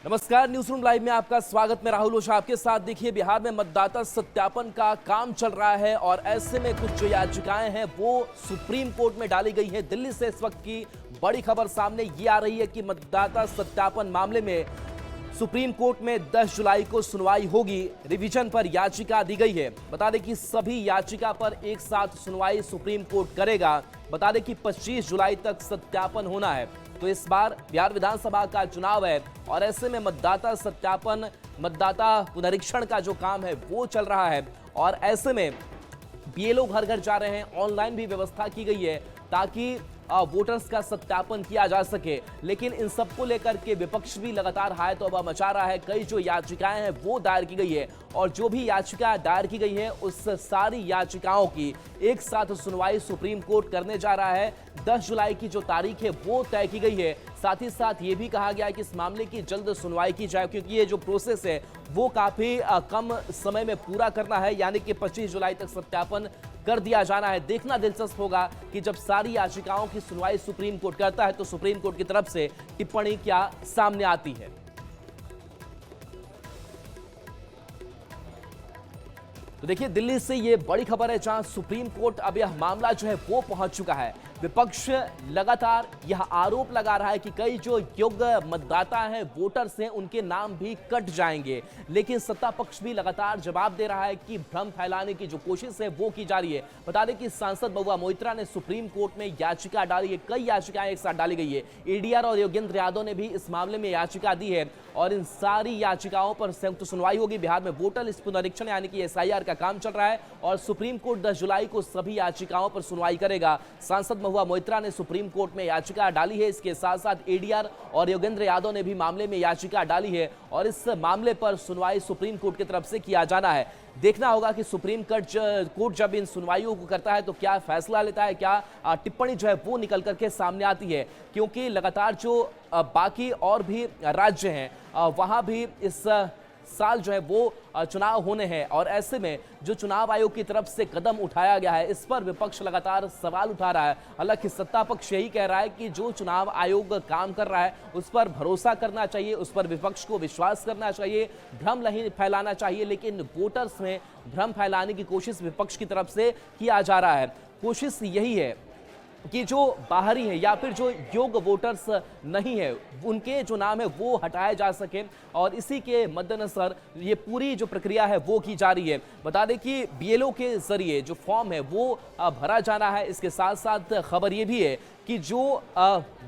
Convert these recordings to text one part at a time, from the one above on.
नमस्कार, news room live में आपका स्वागत। मैं राहुल ओझा आपके साथ। देखिए, बिहार में मतदाता सत्यापन का काम चल रहा है और ऐसे में कुछ जो याचिकाएं हैं वो सुप्रीम कोर्ट में डाली गई हैं। दिल्ली से इस वक्त की बड़ी खबर सामने ये आ रही है कि मतदाता सत्यापन मामले में सुप्रीम कोर्ट में 10 जुलाई को सुनवाई होगी। रिवीजन पर याचिका दी गई है। बता दें कि सभी याचिका पर एक साथ सुनवाई सुप्रीम कोर्ट करेगा। बता दें कि 25 जुलाई तक सत्यापन होना है। तो इस बार बिहार विधानसभा का चुनाव है और ऐसे में मतदाता सत्यापन, मतदाता पुनरीक्षण का जो काम है वो चल रहा है और ऐसे में बीएलओ घर घर जा रहे हैं। ऑनलाइन भी व्यवस्था की गई है ताकि वोटर्स का सत्यापन किया जा सके। लेकिन इन सबको लेकर के विपक्ष भी लगातार हाय तौबा मचा रहा है। कई जो याचिकाएं हैं वो दायर की गई है और जो भी याचिका दायर की गई है उस सारी याचिकाओं की एक साथ सुनवाई सुप्रीम कोर्ट करने जा रहा है। 10 जुलाई की जो तारीख है वो तय की गई है। साथ ही साथ ये भी कहा गया है कि इस मामले की जल्द सुनवाई की जाए, क्योंकि ये जो प्रोसेस है वो काफी कम समय में पूरा करना है, यानी कि 25 जुलाई तक सत्यापन कर दिया जाना है। देखना दिलचस्प होगा कि जब सारी याचिकाओं की सुनवाई सुप्रीम कोर्ट करता है तो सुप्रीम कोर्ट की तरफ से टिप्पणी क्या सामने आती है। तो देखिए, दिल्ली से ये बड़ी खबर है जहां सुप्रीम कोर्ट अब यह मामला जो है वो पहुंच चुका है। विपक्ष लगातार यह आरोप लगा रहा है कि कई जो योग्य मतदाता हैं, वोटर्स हैं, उनके नाम भी कट जाएंगे। लेकिन सत्ता पक्ष भी लगातार जवाब दे रहा है कि भ्रम फैलाने की जो कोशिश है वो की जा रही है। बता दें कि सांसद महुआ मोइत्रा ने सुप्रीम कोर्ट में याचिका डाली है। कई याचिकाएं एक साथ डाली गई है। एडीआर और योगेंद्र यादव ने भी इस मामले में याचिका दी है और इन सारी याचिकाओं पर संयुक्त सुनवाई होगी। बिहार में वोटर लिस्ट पुनरीक्षण यानी कि एसआईआर का काम चल रहा है और सुप्रीम कोर्ट 10 जुलाई को सभी याचिकाओं पर सुनवाई करेगा। सांसद महुआ मोइत्रा ने सुप्रीम कोर्ट में याचिका डाली है। इसके साथ साथ एडीआर और योगेंद्र यादव ने भी मामले में याचिका डाली है और इस मामले पर सुनवाई सुप्रीम कोर्ट की तरफ से किया जाना है। देखना होगा कि सुप्रीम कोर्ट जब इन सुनवाइयों को करता है तो क्या फैसला लेता है, क्या टिप्पणी जो है वो निकल करके सामने आती है, क्योंकि लगातार जो बाकी और भी राज्य हैं वहां भी इस साल जो है वो चुनाव होने हैं और ऐसे में जो चुनाव आयोग की तरफ से कदम उठाया गया है इस पर विपक्ष लगातार सवाल उठा रहा है। हालांकि सत्ता पक्ष यही कह रहा है कि जो चुनाव आयोग काम कर रहा है उस पर भरोसा करना चाहिए, उस पर विपक्ष को विश्वास करना चाहिए, भ्रम नहीं फैलाना चाहिए। लेकिन वोटर्स में भ्रम फैलाने की कोशिश विपक्ष की तरफ से किया जा रहा है। कोशिश यही है कि जो बाहरी है या फिर जो योग्य वोटर्स नहीं है उनके जो नाम है वो हटाए जा सके और इसी के मद्देनजर ये पूरी जो प्रक्रिया है वो की जा रही है। बता दें कि बीएलओ के जरिए जो फॉर्म है वो भरा जाना है। इसके साथ साथ खबर ये भी है कि जो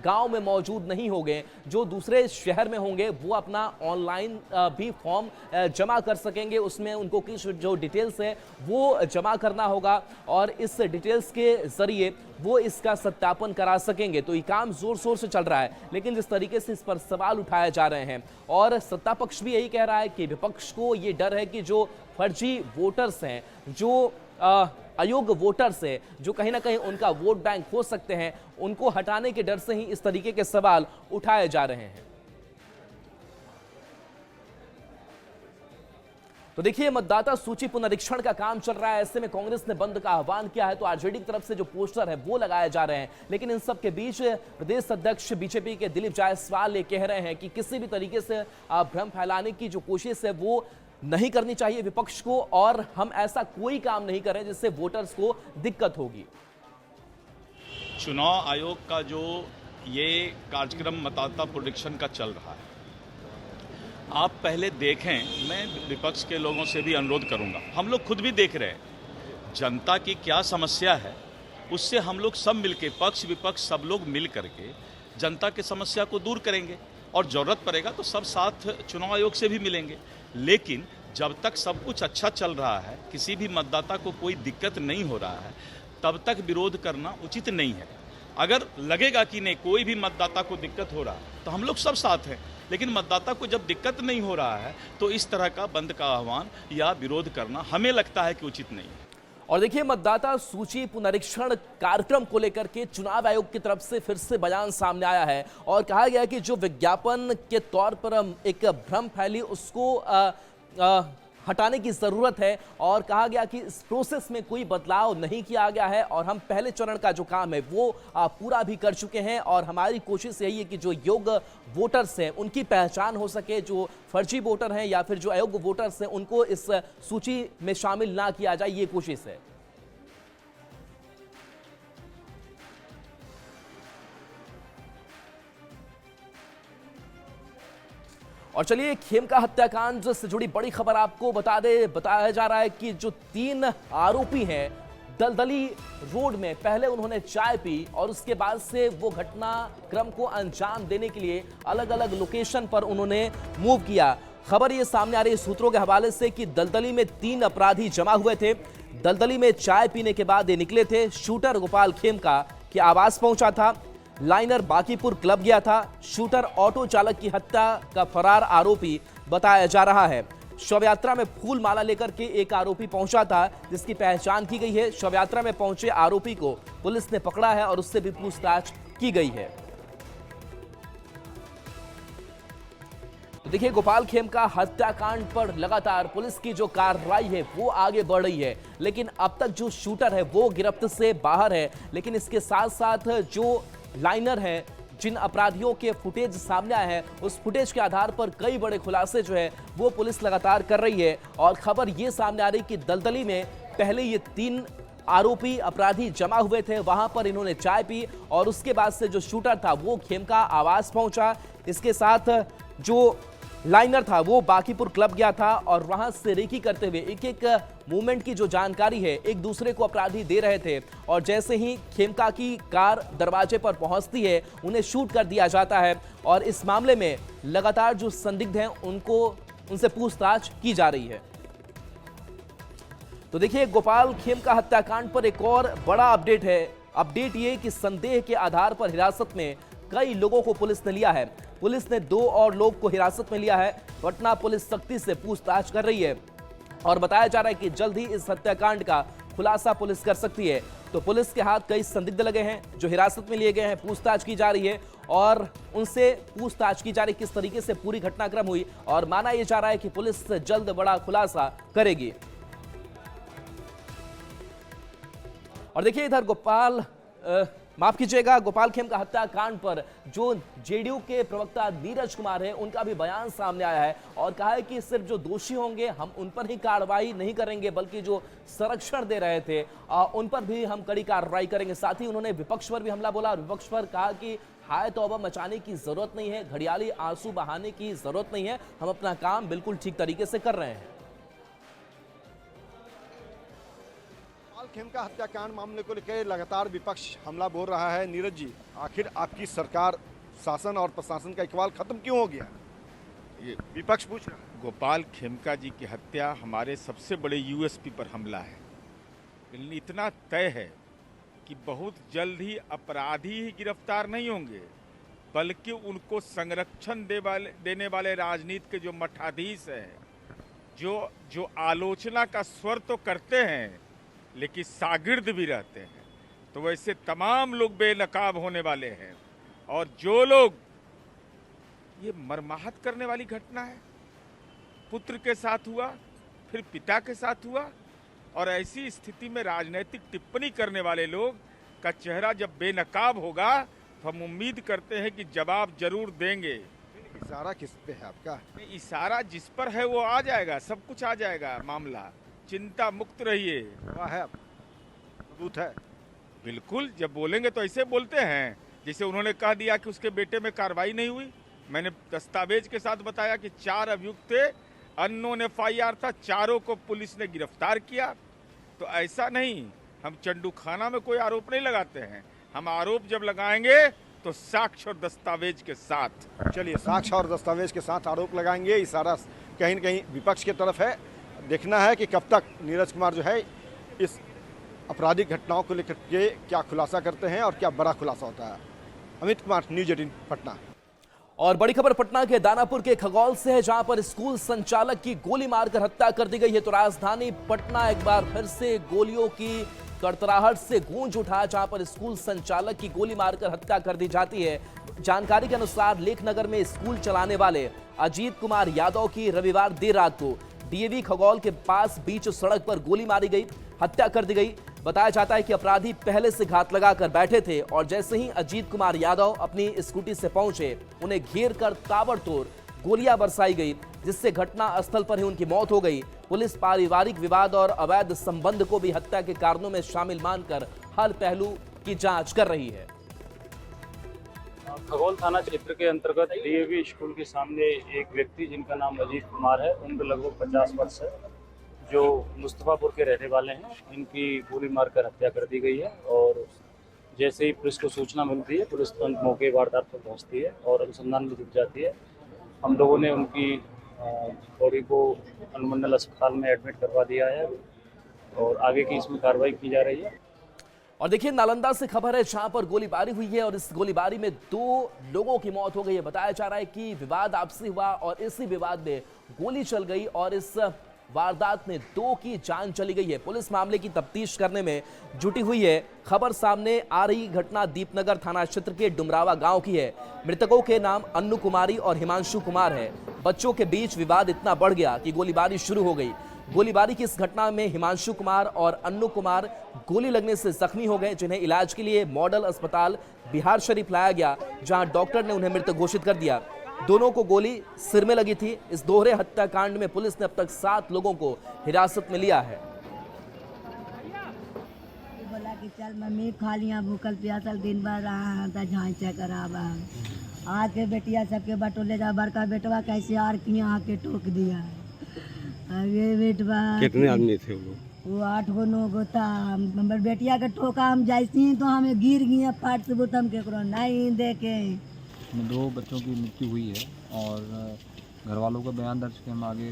गांव में मौजूद नहीं होंगे, जो दूसरे शहर में होंगे, वो अपना ऑनलाइन भी फॉर्म जमा कर सकेंगे। उसमें उनको कुछ जो डिटेल्स है वो जमा करना होगा और इस डिटेल्स के जरिए वो इसका सत्यापन करा सकेंगे। तो ये काम जोर शोर से चल रहा है, लेकिन जिस तरीके से इस पर सवाल उठाए जा रहे हैं और सत्ता पक्ष भी यही कह रहा है कि विपक्ष को ये डर है कि जो फर्जी वोटर्स हैं, जो अयोग्य वोटर्स है, जो कहीं ना कहीं उनका वोट बैंक हो सकते हैं, उनको हटाने के डर से ही इस तरीके के सवाल उठाए जा रहे हैं। तो देखिए, मतदाता सूची पुनरीक्षण का काम चल रहा है। ऐसे में कांग्रेस ने बंद का आह्वान किया है तो आरजेडी की तरफ से जो पोस्टर है वो लगाए जा रहे हैं। लेकिन इन सब के बीच प्रदेश अध्यक्ष बीजेपी के दिलीप जायसवाल ये कह रहे हैं कि किसी भी तरीके से भ्रम फैलाने की जो कोशिश है वो नहीं करनी चाहिए विपक्ष को और हम ऐसा कोई काम नहीं करें जिससे वोटर्स को दिक्कत होगी। चुनाव आयोग का जो ये कार्यक्रम मतदाता पुनरीक्षण का चल रहा है, आप पहले देखें। मैं विपक्ष के लोगों से भी अनुरोध करूंगा, हम लोग खुद भी देख रहे हैं जनता की क्या समस्या है, उससे हम लोग सब मिलके, पक्ष विपक्ष सब लोग मिल करके जनता की समस्या को दूर करेंगे और ज़रूरत पड़ेगा तो सब साथ चुनाव आयोग से भी मिलेंगे। लेकिन जब तक सब कुछ अच्छा चल रहा है, किसी भी मतदाता को कोई दिक्कत नहीं हो रहा है, तब तक विरोध करना उचित नहीं है। अगर लगेगा कि नहीं कोई भी मतदाता को दिक्कत हो रहा है तो हम लोग सब साथ हैं, लेकिन मतदाता को जब दिक्कत नहीं हो रहा है तो इस तरह का बंद का आह्वान या विरोध करना हमें लगता है कि उचित नहीं है। और देखिए, मतदाता सूची पुनरीक्षण कार्यक्रम को लेकर के चुनाव आयोग की तरफ से फिर से बयान सामने आया है और कहा गया है कि जो विज्ञापन के तौर पर एक भ्रम फैली उसको हटाने की जरूरत है और कहा गया कि इस प्रोसेस में कोई बदलाव नहीं किया गया है और हम पहले चरण का जो काम है वो पूरा भी कर चुके हैं और हमारी कोशिश यही है कि जो योग्य वोटर्स हैं उनकी पहचान हो सके, जो फर्जी वोटर हैं या फिर जो अयोग्य वोटर्स हैं उनको इस सूची में शामिल ना किया जाए, ये कोशिश है। और चलिए खेमका हत्याकांड से जुड़ी बड़ी खबर आपको बताया जा रहा है कि जो 3 आरोपी हैं दलदली रोड में पहले उन्होंने चाय पी और उसके बाद से वो घटनाक्रम को अंजाम देने के लिए अलग अलग लोकेशन पर उन्होंने मूव किया। खबर ये सामने आ रही है सूत्रों के हवाले से कि दलदली में 3 अपराधी जमा हुए थे। दलदली में चाय पीने के बाद ये निकले थे। शूटर गोपाल खेमका के आवास पहुंचा था। लाइनर बांकीपुर क्लब गया था। शूटर ऑटो चालक की हत्या का फरार आरोपी बताया जा रहा है। शव यात्रा में फूल माला लेकर के एक आरोपी पहुंचा था जिसकी पहचान की गई है। शव यात्रा में पहुंचे आरोपी को पुलिस ने पकड़ा है और उससे भी पूछताछ की गई है। तो देखिए गोपाल खेमका हत्याकांड पर लगातार पुलिस की जो कार्रवाई है वो आगे बढ़ रही है, लेकिन अब तक जो शूटर है वो गिरफ्त से बाहर है। लेकिन इसके साथ साथ जो लाइनर है, जिन अपराधियों के फुटेज सामने आए हैं उस फुटेज के आधार पर कई बड़े खुलासे जो है वो पुलिस लगातार कर रही है। और खबर ये सामने आ रही कि दलदली में पहले ये 3 आरोपी अपराधी जमा हुए थे, वहां पर इन्होंने चाय पी और उसके बाद से जो शूटर था वो खेमका आवास पहुंचा। इसके साथ जो लाइनर था वो बांकीपुर क्लब गया था और वहां से रेकी करते हुए एक एक मूवमेंट की जो जानकारी है एक दूसरे को अपराधी दे रहे थे और जैसे ही खेमका की कार दरवाजे पर पहुंचती है उन्हें शूट कर दिया जाता है। और इस मामले में लगातार जो संदिग्ध हैं उनसे पूछताछ की जा रही है। तो देखिए गोपाल खेमका हत्याकांड पर एक और बड़ा अपडेट है। अपडेट ये कि संदेह के आधार पर हिरासत में कई लोगों को पुलिस ने लिया है। पुलिस ने 2 और लोग को हिरासत में लिया है। पटना पुलिस सख्ती से पूछताछ कर रही है और बताया जा रहा है कि जल्द ही इस हत्याकांड का खुलासा पुलिस कर सकती है। तो पुलिस के हाथ कई संदिग्ध लगे हैं जो हिरासत में लिए गए हैं, पूछताछ की जा रही है और उनसे पूछताछ की जा रही है किस तरीके से पूरी घटनाक्रम हुई और माना यह जा रहा है कि पुलिस जल्द बड़ा खुलासा करेगी। और देखिए इधर माफ कीजिएगा गोपाल खेमका हत्याकांड पर जो जेडीयू के प्रवक्ता नीरज कुमार हैं उनका भी बयान सामने आया है और कहा है कि सिर्फ जो दोषी होंगे हम उन पर ही कार्रवाई नहीं करेंगे बल्कि जो संरक्षण दे रहे थे उन पर भी हम कड़ी कार्रवाई करेंगे। साथ ही उन्होंने विपक्ष पर भी हमला बोला और विपक्ष पर कहा कि हाय तौबा मचाने की जरूरत नहीं है, घड़ियाली आंसू बहाने की जरूरत नहीं है, हम अपना काम बिल्कुल ठीक तरीके से कर रहे हैं। खेमका हत्याकांड मामले को लेकर लगातार विपक्ष हमला बोल रहा है। नीरज जी, आखिर आपकी सरकार, शासन और प्रशासन का इकबाल खत्म क्यों हो गया? ये विपक्ष पूछ रहा है। गोपाल खेमका जी की हत्या हमारे सबसे बड़े यूएसपी पर हमला है, लेकिन इतना तय है कि बहुत जल्द ही अपराधी ही गिरफ्तार नहीं होंगे बल्कि उनको संरक्षण देने वाले राजनीति के जो मठाधीश हैं, जो आलोचना का स्वर तो करते हैं लेकिन शागिर्द भी रहते हैं, तो वैसे तमाम लोग बेनकाब होने वाले हैं। और जो लोग, ये मर्माहत करने वाली घटना है, पुत्र के साथ हुआ, फिर पिता के साथ हुआ और ऐसी स्थिति में राजनीतिक टिप्पणी करने वाले लोग का चेहरा जब बेनकाब होगा तो हम उम्मीद करते हैं कि जवाब जरूर देंगे। इशारा किस पे है आपका? इशारा जिस पर है वो आ जाएगा, सब कुछ आ जाएगा। मामला चिंता मुक्त रहिए। है, सबूत है? बिल्कुल, जब बोलेंगे तो ऐसे बोलते हैं जैसे उन्होंने कह दिया कि उसके बेटे में कार्रवाई नहीं हुई। मैंने दस्तावेज के साथ बताया कि 4 अभियुक्त थे, अननोन FIR था, चारों को पुलिस ने गिरफ्तार किया। तो ऐसा नहीं, हम चंडू खाना में कोई आरोप नहीं लगाते हैं। हम आरोप जब लगाएंगे तो साक्ष्य और दस्तावेज के साथ। चलिए, साक्ष्य और दस्तावेज के साथ आरोप लगाएंगे, इशारा कहीं न कहीं विपक्ष की तरफ है। देखना है कि कब तक नीरज कुमार जो है इस आपराधिक घटनाओं को लेकर के क्या खुलासा करते हैं और क्या बड़ा खुलासा होता है। अमित कुमार, न्यूज़ 18 पटना। और बड़ी खबर पटना के दानापुर के खगौल से है जहां पर स्कूल संचालक की गोली मारकर हत्या कर दी गई है। तो राजधानी पटना एक बार फिर से गोलियों की कड़तराहट से गूंज उठा जहां पर स्कूल संचालक की गोली मारकर हत्या कर दी जाती है। जानकारी के अनुसार लेखनगर में स्कूल चलाने वाले अजीत कुमार यादव की रविवार देर रात को डीएवी खगौल के पास बीच सड़क पर गोली मारी गई, हत्या कर दी गई। बताया जाता है कि अपराधी पहले से घात लगाकर बैठे थे और जैसे ही अजीत कुमार यादव अपनी स्कूटी से पहुंचे, उन्हें घेर कर ताबड़तोड़ गोलियां बरसाई गई, जिससे घटना स्थल पर ही उनकी मौत हो गई। पुलिस पारिवारिक विवाद और अवैध संबंध को भी हत्या के कारणों में शामिल मानकर हर पहलू की जांच कर रही है। खगौल थाना क्षेत्र के अंतर्गत डीएवी स्कूल के सामने एक व्यक्ति जिनका नाम अजीत कुमार है, उम्र लगभग 50 वर्ष है, जो मुस्तफापुर के रहने वाले हैं, इनकी गोली मारकर हत्या कर दी गई है। और जैसे ही पुलिस को सूचना मिलती है, पुलिस तुरंत मौके वारदात पर पहुंचती है और अनुसंधान में जुट जाती है। हम लोगों ने उनकी बॉडी को अनुमंडल अस्पताल में एडमिट करवा दिया है और आगे की इसमें कार्रवाई की जा रही है। और देखिए, नालंदा से खबर है जहां पर गोलीबारी हुई है और इस गोलीबारी में 2 लोगों की मौत हो गई है। बताया जा रहा है कि विवाद आपसी हुआ और इसी विवाद में गोली चल गई और इस वारदात में 2 की जान चली गई है। पुलिस मामले की तफ्तीश करने में जुटी हुई है। खबर सामने आ रही घटना दीपनगर थाना क्षेत्र के डुमरावा गांव की है। मृतकों के नाम अन्नू कुमारी और हिमांशु कुमार है। बच्चों के बीच विवाद इतना बढ़ गया कि गोलीबारी शुरू हो गई। गोलीबारी की इस घटना में हिमांशु कुमार और अन्नू कुमार गोली लगने से जख्मी हो गए, जिन्हें इलाज के लिए मॉडल अस्पताल बिहार शरीफ लाया गया, जहां डॉक्टर ने उन्हें मृत घोषित कर दिया। दोनों को गोली सिर में लगी थी। इस दोहरे हत्याकांड में पुलिस ने अब तक 7 लोगों को हिरासत में लिया है। बोला कि चल मम्मी खा लिया, भूखल प्यासल दिन भर रहा था, झांचा करावा आके बेटिया सबके बटोले जा। बड़का बेटवा कैसे आर किया आके टोक दिया। ये बेटवा कितने आदमी थे वो? 8 गो 9 गो था। हमर बेटिया के ठोका हम जैसी तो हमें गिर गए फाट से बोतम केकरो नहीं देखे। 2 बच्चों की मृत्यु हुई है और घर वालों का बयान दर्ज के हम आगे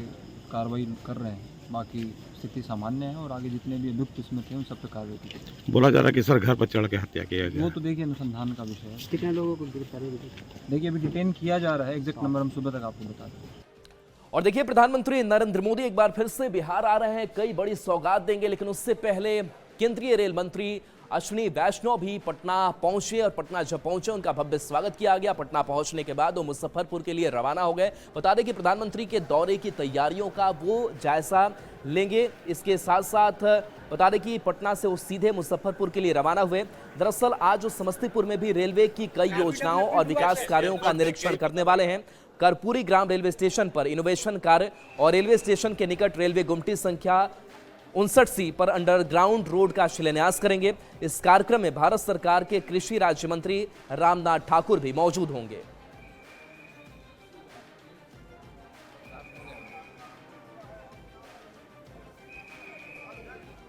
कार्रवाई कर रहे हैं। बाकी स्थिति सामान्य है और आगे जितने भी अभियुक्त इसमें थे उन सब पे कार्रवाई की जाएगी। बोला जा रहा है कि सर घर पर चढ़ के हत्या किया गया। वो तो देखिए अनुसंधान का विषय है। कितने लोगों को गिरफ्तारी? देखिए अभी डिटेन किया जा रहा है, एग्जैक्ट नंबर हम सुबह तक आपको बता देंगे। और देखिए, प्रधानमंत्री नरेंद्र मोदी एक बार फिर से बिहार आ रहे हैं, कई बड़ी सौगात देंगे, लेकिन उससे पहले केंद्रीय रेल मंत्री अश्विनी वैष्णव भी पटना पहुंचे और पटना जब पहुंचे उनका भव्य स्वागत किया गया। पटना पहुंचने के बाद वो मुजफ्फरपुर के लिए रवाना हो गए। बता दें कि प्रधानमंत्री के दौरे की तैयारियों का वो जायजा लेंगे। इसके साथ साथ बता दें कि पटना से वो सीधे मुजफ्फरपुर के लिए रवाना हुए। दरअसल आज वो समस्तीपुर में भी रेलवे की कई योजनाओं और विकास कार्यों का निरीक्षण करने वाले हैं। कर्पूरी ग्राम रेलवे स्टेशन पर इनोवेशन कार्य और रेलवे स्टेशन के निकट रेलवे गुमटी संख्या 59C पर अंडरग्राउंड रोड का शिलान्यास करेंगे। इस कार्यक्रम में भारत सरकार के कृषि राज्य मंत्री रामनाथ ठाकुर भी मौजूद होंगे।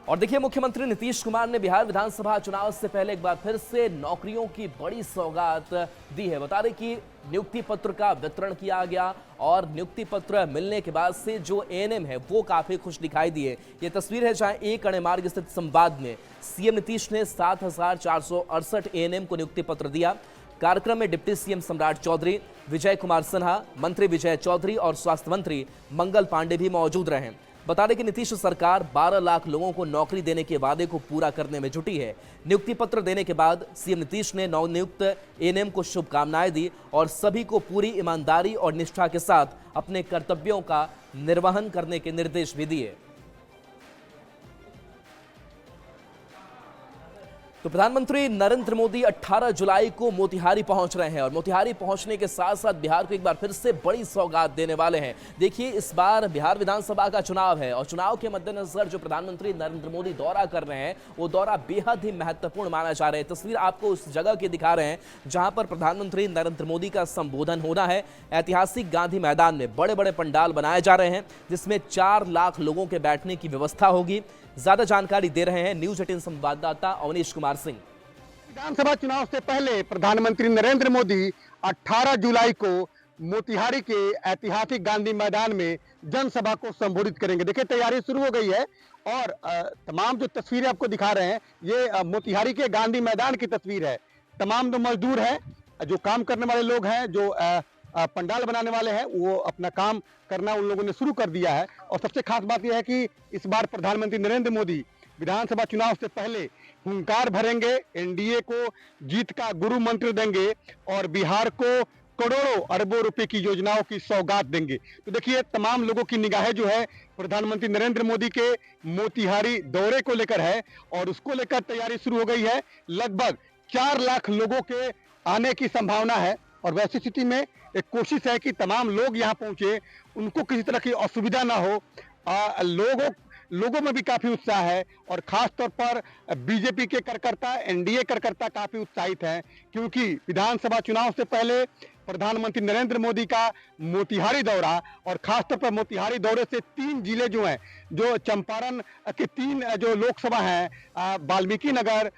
और देखिए, मुख्यमंत्री नीतीश कुमार ने बिहार विधानसभा चुनाव से पहले एक बार फिर से नौकरियों की बड़ी सौगात दी है। बता दें कि नियुक्ति पत्र का वितरण किया गया और नियुक्ति पत्र मिलने के बाद से जो एएनएम है वो काफी खुश दिखाई दिए। ये तस्वीर है जहां एक अणे मार्ग स्थित संवाद में सीएम नीतीश ने 7468 एएनएम को नियुक्ति पत्र दिया। कार्यक्रम में डिप्टी सीएम सम्राट चौधरी, विजय कुमार सिन्हा, मंत्री विजय चौधरी और स्वास्थ्य मंत्री मंगल पांडे भी मौजूद रहे। बता दें कि नीतीश सरकार 12 लाख लोगों को नौकरी देने के वादे को पूरा करने में जुटी है। नियुक्ति पत्र देने के बाद सीएम नीतीश ने नवनियुक्त एएनएम को शुभकामनाएं दी और सभी को पूरी ईमानदारी और निष्ठा के साथ अपने कर्तव्यों का निर्वहन करने के निर्देश भी दिए। तो प्रधानमंत्री नरेंद्र मोदी 18 जुलाई को मोतिहारी पहुंच रहे हैं और मोतिहारी पहुंचने के साथ साथ बिहार को एक बार फिर से बड़ी सौगात देने वाले हैं। देखिए, इस बार बिहार विधानसभा का चुनाव है और चुनाव के मद्देनजर जो प्रधानमंत्री नरेंद्र मोदी दौरा कर रहे हैं वो दौरा बेहद ही महत्वपूर्ण माना जा रहा है। तस्वीर आपको उस जगह की दिखा रहे हैं जहां पर प्रधानमंत्री नरेंद्र मोदी का संबोधन होना है। ऐतिहासिक गांधी मैदान में बड़े बड़े पंडाल बनाए जा रहे हैं जिसमें 4 लाख लोगों के बैठने की व्यवस्था होगी। ज्यादा जानकारी दे रहे हैं न्यूज 18 संवाददाता अवनीश कुमार सिंह। विधानसभा चुनाव से पहले प्रधानमंत्री नरेंद्र मोदी 18 जुलाई को मोतिहारी के ऐतिहासिक गांधी मैदान में जनसभा को संबोधित करेंगे। देखिए, तैयारी शुरू हो गई है और तमाम जो तस्वीरें आपको दिखा रहे हैं ये मोतिहारी के गांधी मैदान की तस्वीर है। तमाम जो मजदूर हैं, जो काम करने वाले लोग हैं, जो पंडाल बनाने वाले हैं, वो अपना काम करना उन लोगों ने शुरू कर दिया है। और सबसे खास बात यह है कि इस बार प्रधानमंत्री नरेंद्र मोदी विधानसभा चुनाव से पहले हुंकार भरेंगे, एनडीए को जीत का गुरु मंत्र देंगे और बिहार को करोड़ों अरबों रुपए की योजनाओं की सौगात देंगे। तो देखिए तमाम लोगों की निगाहें जो है प्रधानमंत्री नरेंद्र मोदी के मोतिहारी दौरे को लेकर है और उसको लेकर तैयारी शुरू हो गई है। लगभग 4 लाख लोगों के आने की संभावना है और वैसी स्थिति में एक कोशिश है कि तमाम लोग यहाँ पहुंचे, उनको किसी तरह की असुविधा ना हो। लोगों में भी काफी उत्साह है और खास तौर पर बीजेपी के कार्यकर्ता, एनडीए कार्यकर्ता काफी उत्साहित हैं, क्योंकि विधानसभा चुनाव से पहले प्रधानमंत्री नरेंद्र मोदी का मोतिहारी दौरा और खासतौर पर मोतिहारी दौरे से 3 जिले जो हैं, जो चंपारण के 3 जो लोकसभा हैं, वाल्मीकि नगर,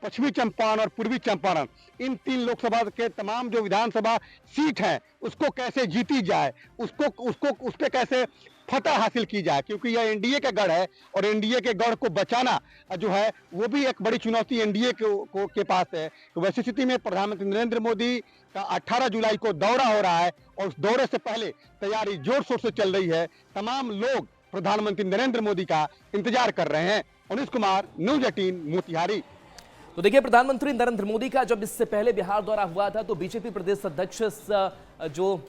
पश्चिमी चंपारण और पूर्वी चंपारण, इन 3 लोकसभा के तमाम जो विधानसभा सीट हैं उसको कैसे जीती जाए, उस पे कैसे फतह हासिल की जाए, क्योंकि यह एनडीए का गढ़ है और एनडीए के गढ़ को बचाना जो है वो भी एक बड़ी चुनौती एनडीए के पास है। तो वैसी स्थिति में प्रधानमंत्री नरेंद्र मोदी का 18 जुलाई को दौरा हो रहा है और उस दौरे से पहले तैयारी जोर शोर से चल रही है। तमाम लोग प्रधानमंत्री नरेंद्र मोदी का इंतजार कर रहे हैं। अनिश कुमार, न्यूज 18 मोतिहारी। तो देखिए, प्रधानमंत्री नरेंद्र मोदी का जब इससे पहले बिहार दौरा हुआ था तो बीजेपी प्रदेश अध्यक्ष जो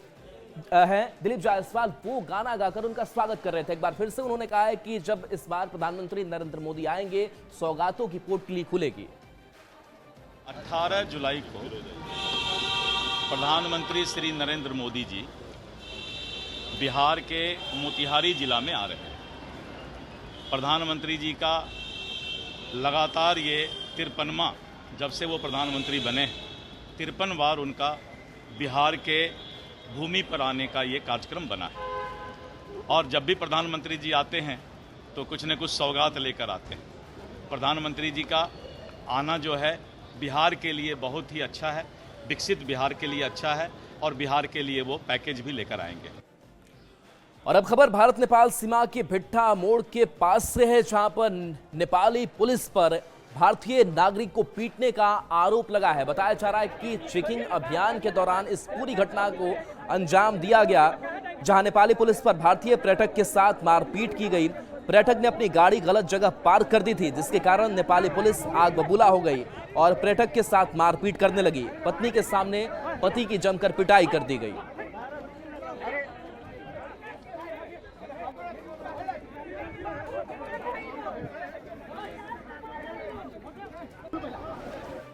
है दिलीप जायसवाल, वो गाना गाकर उनका स्वागत कर रहे थे। एक बार फिर से उन्होंने कहा है कि जब इस बार प्रधानमंत्री नरेंद्र मोदी आएंगे, सौगातों की पोटली खुलेगी। 18 जुलाई को प्रधानमंत्री श्री नरेंद्र मोदी जी बिहार के मोतिहारी जिला में आ रहे हैं। प्रधानमंत्री जी का लगातार ये 53वां, जब से वो प्रधानमंत्री बने, 53 बार उनका बिहार के भूमि पर आने का ये कार्यक्रम बना है। और जब भी प्रधानमंत्री जी आते हैं तो कुछ न कुछ सौगात लेकर आते हैं। प्रधानमंत्री जी का आना जो है बिहार के लिए बहुत ही अच्छा है, विकसित बिहार के लिए अच्छा है और बिहार के लिए वो पैकेज भी लेकर आएंगे। और अब खबर भारत नेपाल सीमा के भिट्ठा मोड़ के पास से है, जहां पर नेपाली पुलिस पर भारतीय नागरिक को पीटने का आरोप लगा है। बताया जा रहा है कि चेकिंग अभियान के दौरान इस पूरी घटना को अंजाम दिया गया, जहां नेपाली पुलिस पर भारतीय पर्यटक के साथ मारपीट की गई। पर्यटक ने अपनी गाड़ी गलत जगह पार्क कर दी थी, जिसके कारण नेपाली पुलिस आग बबूला हो गई और पर्यटक के साथ मारपीट करने लगी। पत्नी के सामने पति की जमकर पिटाई कर दी गई।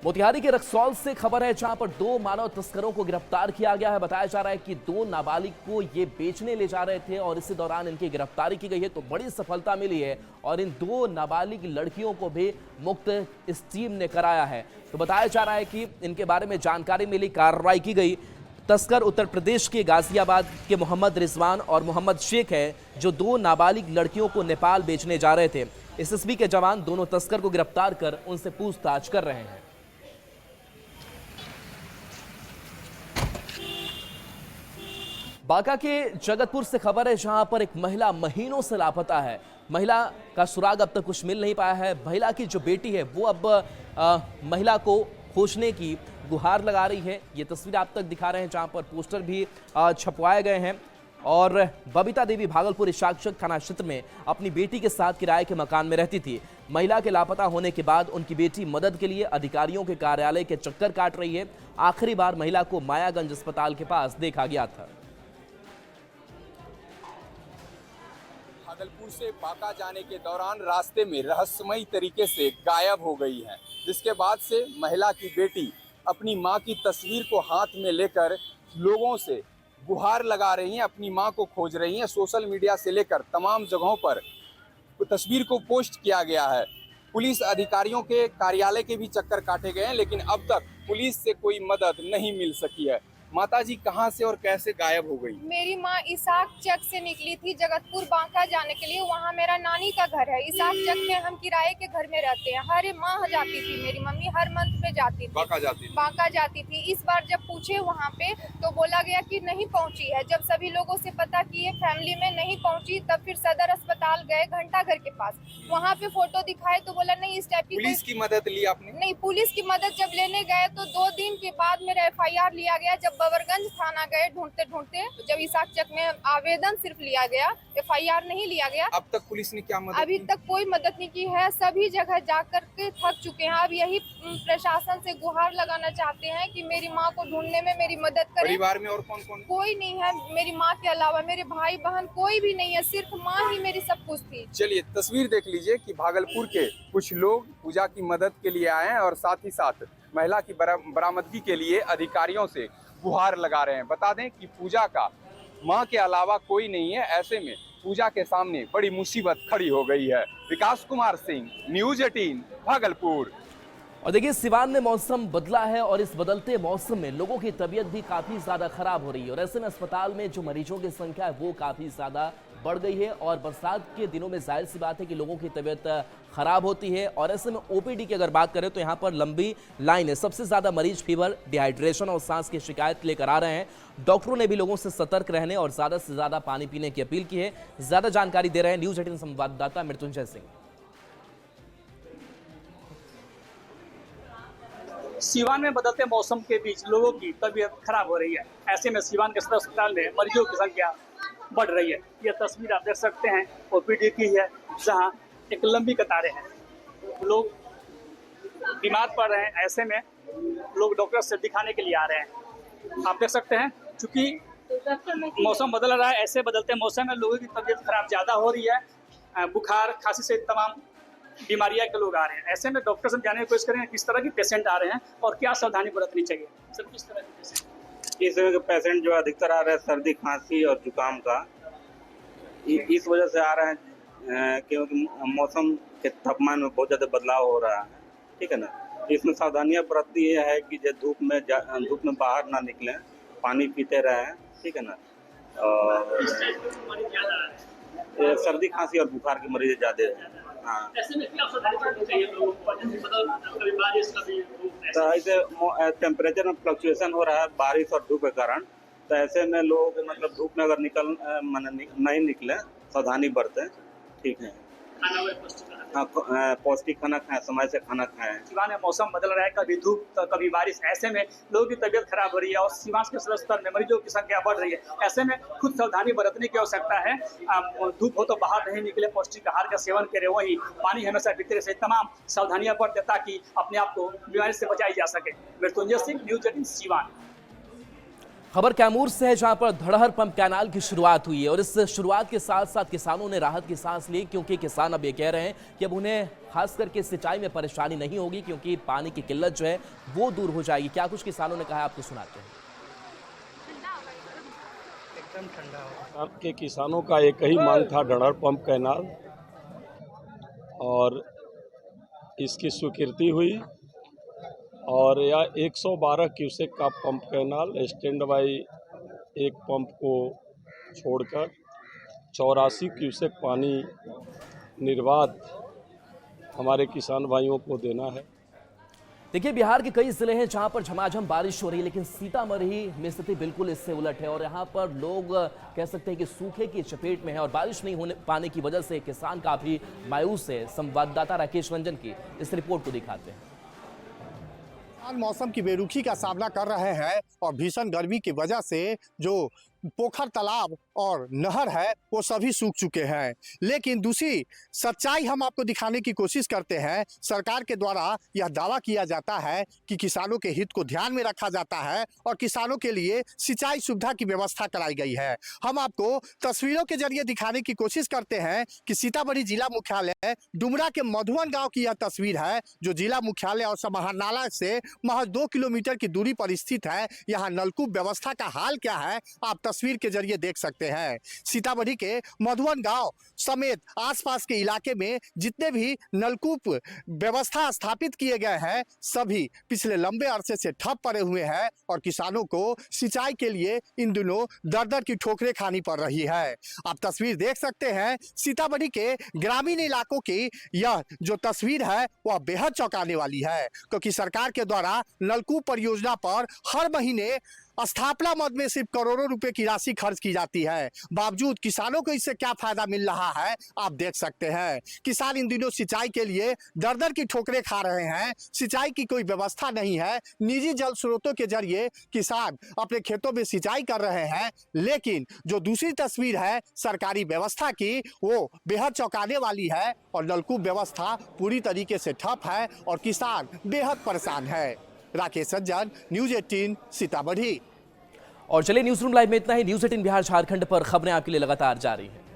मोतिहारी के रक्सौल से खबर है, जहां पर 2 मानव तस्करों को गिरफ्तार किया गया है। बताया जा रहा है कि 2 नाबालिग को ये बेचने ले जा रहे थे और इसी दौरान इनकी गिरफ्तारी की गई है। तो बड़ी सफलता मिली है और इन 2 नाबालिग लड़कियों को भी मुक्त इस टीम ने कराया है। तो बताया जा रहा है कि इनके बारे में जानकारी मिली, कार्रवाई की गई। तस्कर उत्तर प्रदेश के गाजियाबाद के मोहम्मद रिजवान और मोहम्मद शेख है, जो 2 नाबालिग लड़कियों को नेपाल बेचने जा रहे थे। एसएसबी के जवान दोनों तस्कर को गिरफ्तार कर उनसे पूछताछ कर रहे हैं। बांका के जगतपुर से खबर है, जहां पर एक महिला महीनों से लापता है। महिला का सुराग अब तक कुछ मिल नहीं पाया है। महिला की जो बेटी है वो अब महिला को खोजने की गुहार लगा रही है। ये तस्वीर आप तक दिखा रहे हैं, जहां पर पोस्टर भी छपवाए गए हैं। और बबीता देवी भागलपुर इशाकचक थाना क्षेत्र में अपनी बेटी के साथ किराए के मकान में रहती थी। महिला के लापता होने के बाद उनकी बेटी मदद के लिए अधिकारियों के कार्यालय के चक्कर काट रही है। आखिरी बार महिला को मायागंज अस्पताल के पास देखा गया था। भागलपुर से बांका जाने के दौरान रास्ते में रहस्यमयी तरीके से गायब हो गई है, जिसके बाद से महिला की बेटी अपनी मां की तस्वीर को हाथ में लेकर लोगों से गुहार लगा रही हैं, अपनी मां को खोज रही हैं। सोशल मीडिया से लेकर तमाम जगहों पर तस्वीर को पोस्ट किया गया है। पुलिस अधिकारियों के कार्यालय के भी चक्कर काटे गए हैं, लेकिन अब तक पुलिस से कोई मदद नहीं मिल सकी है। माताजी कहां से और कैसे गायब हो गई? मेरी मां इसाक चक से निकली थी जगतपुर बांका जाने के लिए। वहां मेरा नानी का घर है। इसाक चक में हम किराए के घर में रहते हैं। हर माह जाती थी मेरी मम्मी, हर मंथ में जाती थी, बांका जाती थी। इस बार जब पूछे वहां पे तो बोला गया कि नहीं पहुंची है। जब सभी लोगों से पता किए फैमिली में नहीं पहुंची, तब फिर सदर अस्पताल गए घंटा घर के पास। वहाँ पे फोटो दिखाए तो बोला नहीं इस टाइप की। पुलिस की मदद ली आपने? नहीं, पुलिस की मदद जब लेने गए तो 2 दिन के बाद मेरा FIR लिया गया। जब बबरगंज थाना गए ढूंढते ढूंढते, जब इसाक चक में आवेदन सिर्फ लिया गया, FIR नहीं लिया गया। अब तक पुलिस ने क्या मदद अभी की? तक कोई मदद नहीं की है। सभी जगह जाकर के थक चुके हैं। अब यही प्रशासन से गुहार लगाना चाहते हैं कि मेरी माँ को ढूंढने में मेरी मदद करें। परिवार में और कौन कौन? कोई नहीं है मेरी माँ के अलावा, मेरे भाई बहन कोई भी नहीं है, सिर्फ माँ ही मेरी सब कुछ थी। चलिए तस्वीर देख लीजिए कि भागलपुर के कुछ लोग पूजा की मदद के लिए आए हैं और साथ ही साथ महिला की बरामदगी के लिए अधिकारियों से गुहार लगा रहे हैं। बता दें कि पूजा का मां के अलावा कोई नहीं है, ऐसे में पूजा के सामने बड़ी मुसीबत खड़ी हो गई है। विकास कुमार सिंह, न्यूज़ 18 भागलपुर। और देखिए सिवान में मौसम बदला है और इस बदलते मौसम में लोगों की तबीयत भी काफ़ी ज़्यादा खराब हो रही है और ऐसे में अस्पताल में जो मरीजों की संख्या है वो काफ़ी ज़्यादा बढ़ गई है और बरसात के दिनों में जाहिर सी बात है कि लोगों की तबीयत खराब होती है और ऐसे में OPD की अगर बात करें तो यहाँ पर लंबी लाइन है। सबसे ज़्यादा मरीज फीवर, डिहाइड्रेशन और सांस की शिकायत लेकर आ रहे हैं। डॉक्टरों ने भी लोगों से सतर्क रहने और ज़्यादा से ज़्यादा पानी पीने की अपील की है। ज़्यादा जानकारी दे रहे हैं न्यूज़ 18 संवाददाता मृत्युंजय सिंह। सीवान में बदलते मौसम के बीच लोगों की तबीयत खराब हो रही है। ऐसे में सीवान के सदर अस्पताल में मरीजों की संख्या बढ़ रही है। यह तस्वीर आप देख सकते हैं OPD की है, जहां एक लंबी कतारें हैं। लोग बीमार पड़ रहे हैं, ऐसे में लोग डॉक्टर से दिखाने के लिए आ रहे हैं। आप देख सकते हैं चूंकि मौसम बदल रहा है, ऐसे बदलते मौसम में लोगों की तबीयत खराब ज़्यादा हो रही है। बुखार, खांसी से तमाम बीमारियां के लोग आ रहे हैं। ऐसे में डॉक्टर से जानने की कोशिश करेंगे किस तरह के पेशेंट आ रहे हैं और क्या सावधानी बरतनी चाहिए। सर, किस तरह के पेशेंट? इस तरह के पेशेंट जो अधिकतर आ रहे हैं सर्दी, खांसी और जुकाम का, इस वजह से आ रहे हैं क्योंकि मौसम के तापमान में बहुत ज़्यादा बदलाव हो रहा है। ठीक है ना। इसमें सावधानियां बरतनी ये है कि जब धूप में बाहर ना निकलें, पानी पीते रहें। ठीक है ना। और सर्दी, खांसी और बुखार के मरीज ज़्यादा है। हाँ। ऐसे में क्या सावधानी बरतनी चाहिए लोगों को? कभी बारिश, कभी धूप। तो ऐसे टेम्परेचर में फ्लक्चुएशन हो रहा है बारिश और धूप के कारण। तो ऐसे में लोग मतलब धूप में अगर नहीं निकले, सावधानी बरतें। ठीक है। हाँ, पौष्टिक खाना खाएं, समय से खाना खाएं। सीवान में मौसम बदल रहा है, कभी धूप तो कभी बारिश। ऐसे में लोगों की तबीयत खराब हो रही है और सीवान के सदर अस्पताल में मरीजों की संख्या बढ़ रही है। ऐसे में खुद सावधानी बरतने की आवश्यकता है। धूप हो तो बाहर नहीं निकले, पौष्टिक आहार का सेवन करें, वही पानी हमेशा पीते रहे। तमाम सावधानियां बरतें ताकि अपने आप को बीमारी से बचाई जा सके। मृत्युंजय सिंह, न्यूज़ 18 सीवान। खबर कैमूर से है जहां पर धड़हर पंप कैनाल की शुरुआत हुई है और इस शुरुआत के साथ साथ किसानों ने राहत की सांस ली, क्योंकि किसान अब ये कह रहे हैं कि अब उन्हें खास करके सिंचाई में परेशानी नहीं होगी क्योंकि पानी की किल्लत जो है वो दूर हो जाएगी। क्या कुछ किसानों ने कहा आपको सुनाते हैं। एकदम ठंडा के किसानों का एक ही मांग था, धड़हर पंप कैनाल, और इसकी स्वीकृति हुई और यह 112 क्यूसेक का पंप कैनाल स्टैंड बाई एक पंप को छोड़कर 84 क्यूसेक पानी निर्बाध हमारे किसान भाइयों को देना है। देखिए बिहार के कई जिले हैं जहां पर झमाझम बारिश हो रही है, लेकिन सीतामढ़ी में स्थिति बिल्कुल इससे उलट है और यहां पर लोग कह सकते हैं कि सूखे की चपेट में है और बारिश नहीं होने पाने की वजह से किसान काफी मायूस है। संवाददाता राकेश रंजन की इस रिपोर्ट को दिखाते हैं। मौसम की बेरुखी का सामना कर रहे हैं और भीषण गर्मी की वजह से जो पोखर, तालाब और नहर है वो सभी सूख चुके हैं। लेकिन दूसरी सच्चाई हम आपको दिखाने की कोशिश करते हैं। सरकार के द्वारा यह दावा किया जाता है कि किसानों के हित को ध्यान में रखा जाता है और किसानों के लिए सिंचाई सुविधा की व्यवस्था कराई गई है। हम आपको तस्वीरों के जरिए दिखाने की कोशिश करते हैं कि सीतामढ़ी जिला मुख्यालय डुमरा के मधुवन गाँव की यह तस्वीर है, जो जिला मुख्यालय और समाहरणालय से महज 2 किलोमीटर की दूरी पर स्थित है। यहाँ नलकूप व्यवस्था का हाल क्या है आप तस्वीर के जरिए देख सकते हैं। सीतामढ़ी के मधुवन गांव समेत आसपास के इलाके में जितने भी नलकूप व्यवस्था स्थापित किए गए हैं सभी पिछले लंबे अरसे से ठप पड़े हुए हैं और किसानों को सिंचाई के लिए इन दिनों दर-दर की ठोकरें खानी पड़ रही है। आप तस्वीर देख सकते हैं सीतामढ़ी के ग्रामीण इलाकों की यह जो तस्वीर है वह बेहद चौंकाने वाली है, क्योंकि सरकार के द्वारा नलकूप परियोजना पर हर महीने स्थापना मद में सिर्फ करोड़ों रुपए की राशि खर्च की जाती है, बावजूद किसानों को इससे क्या फायदा मिल रहा है आप देख सकते हैं। किसान इन दिनों सिंचाई के लिए दर-दर की ठोकरें खा रहे हैं। सिंचाई की कोई व्यवस्था नहीं है। निजी जल स्रोतों के जरिए किसान अपने खेतों में सिंचाई कर रहे हैं, लेकिन जो दूसरी तस्वीर है सरकारी व्यवस्था की, वो बेहद चौंकाने वाली है और नलकूप व्यवस्था पूरी तरीके से ठप है और किसान बेहद परेशान है। राकेश सज्जन, न्यूज 18 सीतामढ़ी। और चलिए न्यूज रूम लाइव में इतना ही। न्यूज 18 बिहार झारखंड पर खबरें आपके लिए लगातार जारी हैं।